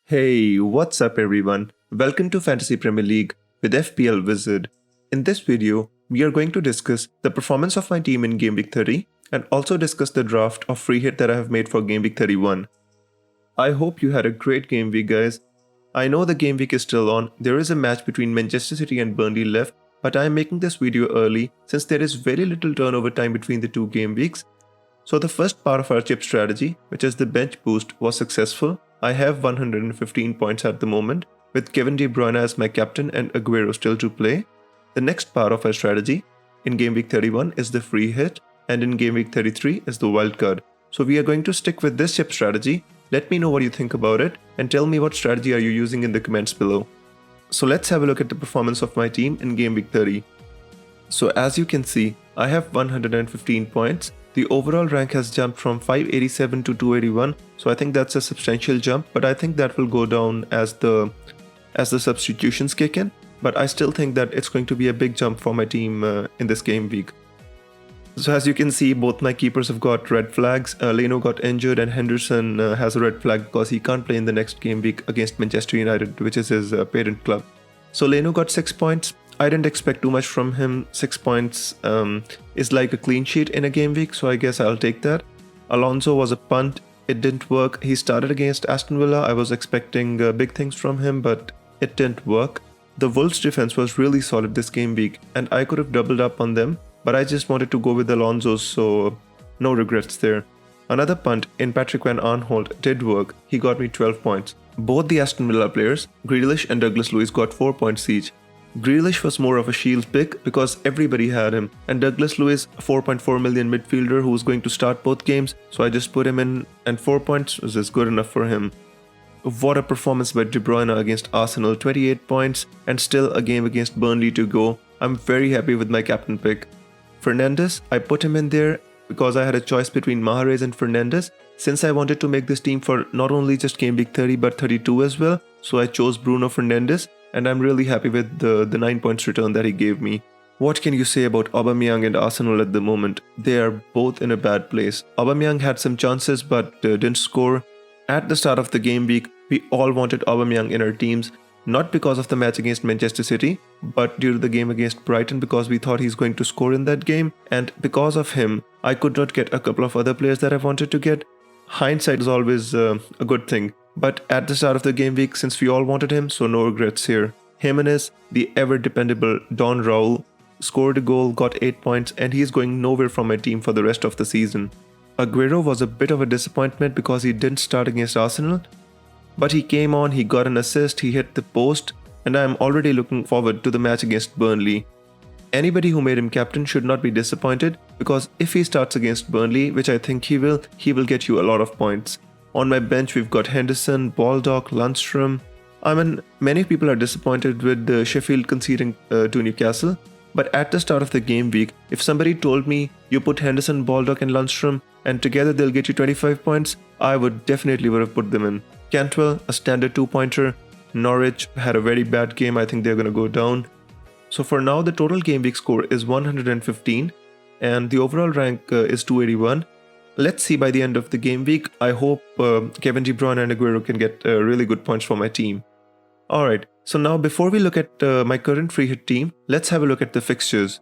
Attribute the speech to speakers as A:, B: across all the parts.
A: Hey, what's up everyone? Welcome to Fantasy Premier League with FPL Wizard. In this video, we are going to discuss the performance of my team in Game Week 30 and also discuss the draft of free hit that I have made for Game Week 31. I hope you had a great game week, guys. I know the game week is still on, there is a match between Manchester City and Burnley left, but I am making this video early since there is very little turnover time between the two game weeks. So the first part of our chip strategy, which is the bench boost, was successful. I have 115 points at the moment, with Kevin De Bruyne as my captain and Aguero still to play. The next part of our strategy in Game Week 31 is the free hit, and in Game Week 33 is the wild card. So we are going to stick with this chip strategy. Let me know what you think about it, and tell me what strategy are you using in the comments below. So let's have a look at the performance of my team in Game Week 30. So as you can see, I have 115 points. The overall rank has jumped from 587 to 281, so I think that's a substantial jump, but I think that will go down as the substitutions kick in, but I still think that it's going to be a big jump for my team in this game week. So as you can see, both my keepers have got red flags. Leno got injured and Henderson has a red flag because he can't play in the next game week against Manchester United, which is his parent club. So Leno got 6 points. I didn't expect too much from him. 6 points is like a clean sheet in a game week, so I guess I'll take that. Alonso was a punt. It didn't work. He started against Aston Villa. I was expecting big things from him, but it didn't work. The Wolves defense was really solid this game week, and I could have doubled up on them, but I just wanted to go with Alonso, so no regrets there. Another punt in Patrick Van Aanholt did work. He got me 12 points. Both the Aston Villa players, Grealish and Douglas Luiz, got 4 points each. Grealish was more of a shield pick because everybody had him, and Douglas Luiz, a 4.4 million midfielder who was going to start both games, so I just put him in, and 4 points was just good enough for him. What a performance by De Bruyne against Arsenal, 28 points, and still a game against Burnley to go. I'm very happy with my captain pick. Fernandes, I put him in there because I had a choice between Mahrez and Fernandes, since I wanted to make this team for not only just Game Week 30 but 32 as well, so I chose Bruno Fernandes, and I'm really happy with the 9 points return that he gave me. What can you say about Aubameyang and Arsenal at the moment? They are both in a bad place. Aubameyang had some chances but didn't score. At the start of the game week, we all wanted Aubameyang in our teams, not because of the match against Manchester City, but due to the game against Brighton because we thought he's going to score in that game, and because of him, I could not get a couple of other players that I wanted to get. Hindsight is always a good thing. But at the start of the game week, since we all wanted him, so no regrets here. Jimenez, the ever-dependable Don Raul, scored a goal, got 8 points, and he's going nowhere from my team for the rest of the season. Aguero was a bit of a disappointment because he didn't start against Arsenal, but he came on, he got an assist, he hit the post, and I am already looking forward to the match against Burnley. Anybody who made him captain should not be disappointed, because if he starts against Burnley, which I think he will get you a lot of points. On my bench, we've got Henderson, Baldock, Lundstrom. I mean, many people are disappointed with Sheffield conceding to Newcastle. But at the start of the game week, if somebody told me you put Henderson, Baldock and Lundstrom and together they'll get you 25 points, I would have put them in. Cantwell, a standard 2-pointer. Norwich had a very bad game. I think they're going to go down. So for now, the total game week score is 115 and the overall rank is 281. Let's see by the end of the game week. I hope Kevin De Bruyne and Aguero can get really good points for my team. Alright, so now before we look at my current free hit team, let's have a look at the fixtures.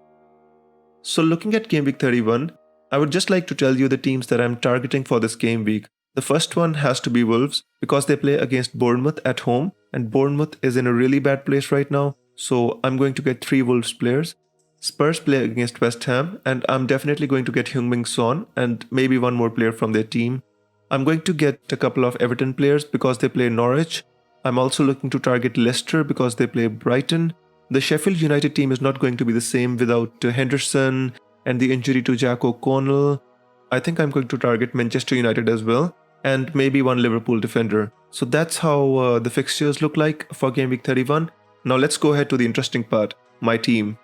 A: So looking at Game Week 31, I would just like to tell you the teams that I'm targeting for this game week. The first one has to be Wolves because they play against Bournemouth at home, and Bournemouth is in a really bad place right now, so I'm going to get 3 Wolves players. Spurs play against West Ham, and I'm definitely going to get Heung-min Son and maybe one more player from their team. I'm going to get a couple of Everton players because they play Norwich. I'm also looking to target Leicester because they play Brighton. The Sheffield United team is not going to be the same without Henderson and the injury to Jack O'Connell. I think I'm going to target Manchester United as well, and maybe one Liverpool defender. So that's how the fixtures look like for Game Week 31. Now let's go ahead to the interesting part, my team.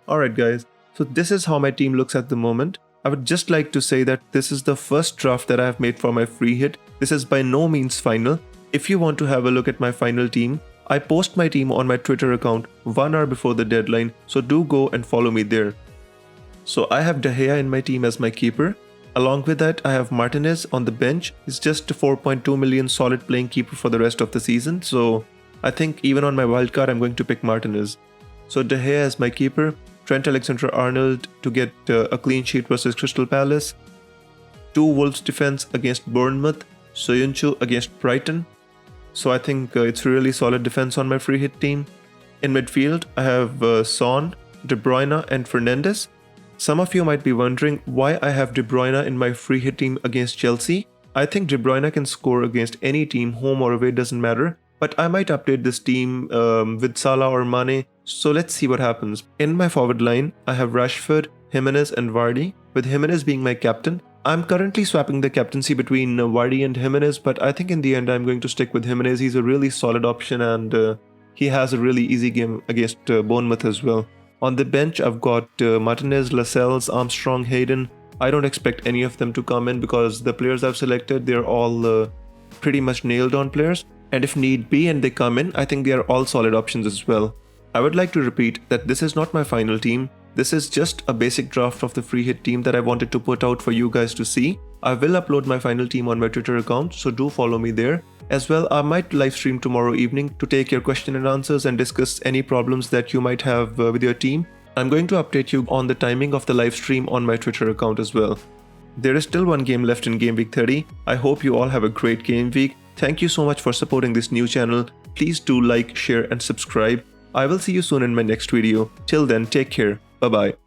A: Alright guys, so this is how my team looks at the moment. I would just like to say that this is the first draft that I have made for my free hit. This is by no means final. If you want to have a look at my final team, I post my team on my Twitter account 1 hour before the deadline, so do go and follow me there. So I have De Gea in my team as my keeper. Along with that, I have Martinez on the bench. He's just a 4.2 million solid playing keeper for the rest of the season, so I think even on my wildcard, I'm going to pick Martinez. So De Gea as my keeper, Trent Alexander-Arnold to get a clean sheet versus Crystal Palace, 2 Wolves defense against Bournemouth, Soyuncu against Brighton. So I think it's a really solid defense on my free hit team. In midfield, I have Son, De Bruyne and Fernandes. Some of you might be wondering why I have De Bruyne in my free hit team against Chelsea. I think De Bruyne can score against any team, home or away, doesn't matter. But I might update this team with Salah or Mane, so let's see what happens. In my forward line, I have Rashford, Jimenez and Vardy, with Jimenez being my captain. I'm currently swapping the captaincy between Vardy and Jimenez, but I think in the end I'm going to stick with Jimenez. He's a really solid option and he has a really easy game against Bournemouth as well. On the bench, I've got Martinez, Lascelles, Armstrong, Hayden. I don't expect any of them to come in because the players I've selected, they're all pretty much nailed on players. And if need be and they come in, I think they are all solid options as well. I would like to repeat that this is not my final team. This is just a basic draft of the free hit team that I wanted to put out for you guys to see. I will upload my final team on my Twitter account, so do follow me there. As well, I might live stream tomorrow evening to take your question and answers and discuss any problems that you might have with your team. I'm going to update you on the timing of the live stream on my Twitter account as well. There is still one game left in Game Week 30. I hope you all have a great game week. Thank you so much for supporting this new channel. Please do like, share and subscribe. I will see you soon in my next video. Till then, take care. Bye bye.